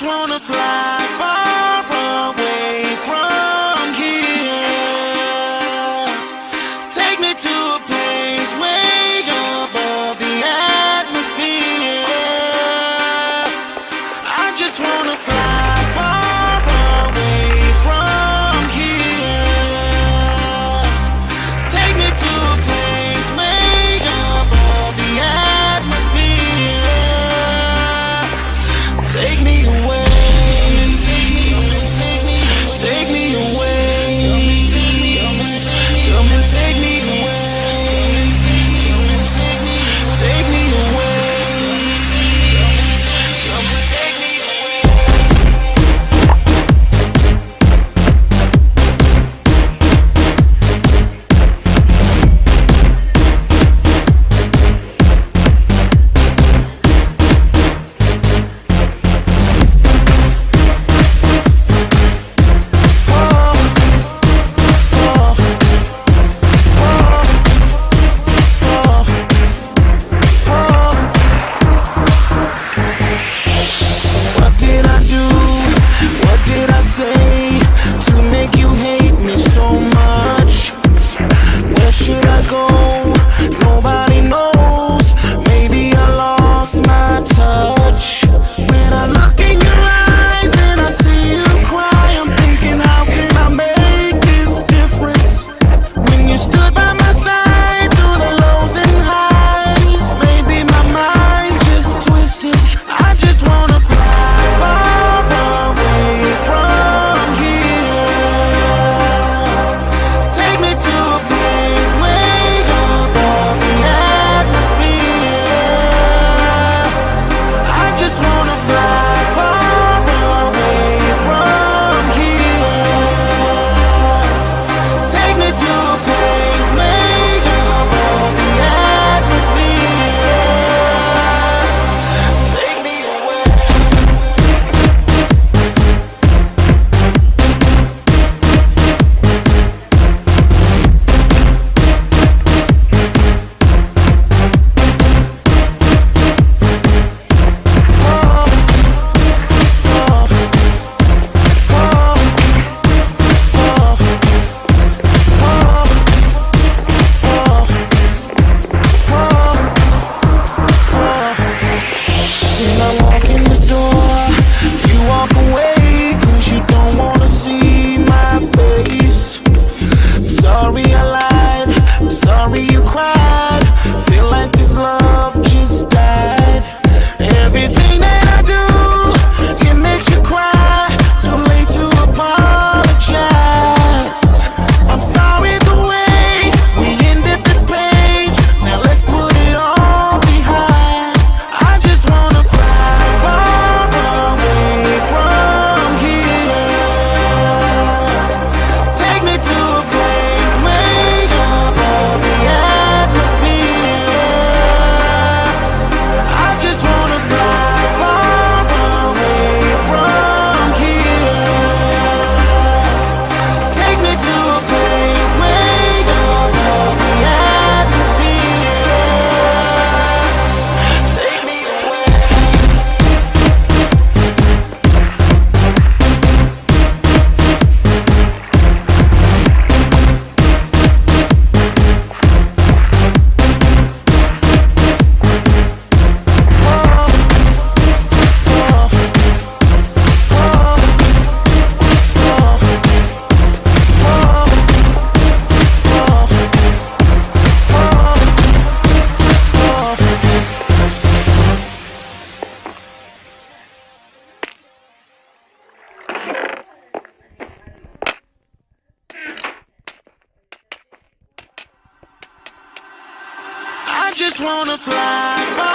wanna fly far away from here. Take me to a place way above the atmosphere. I just wanna fly far away from here. Take me to a place way above the atmosphere. Take me away. Take me away. Come and take me away. Take me away. Come and take me away. What did I do? What did I say to make you hate me so much? Where should I go? Nobody knows. Maybe I lost my touch. When I look in your eyes and I see you cry, I'm thinking, how can I make this difference? When you stood by my side through the lows and highs, maybe my mind's just twisted. I just wanna fly far away from here. Take me to a place way above the atmosphere. I just wanna fly far away from here. Take me to a place way above the atmosphere. Take me away. When I walk in the door, you walk away 'cause you don't wanna see my face. I'm sorry I lied, I'm sorry you cried. Feel like this love just died. Everything that I do, it makes you cry. Too late to apologize. I'm sorry the way we ended this page. Now let's put it all behind. I just wanna fly far away from here. Take me to a place way above the atmosphere. I just wanna fly far away from here. Take me to a place way above the atmosphere. Take me away. I just wanna fly far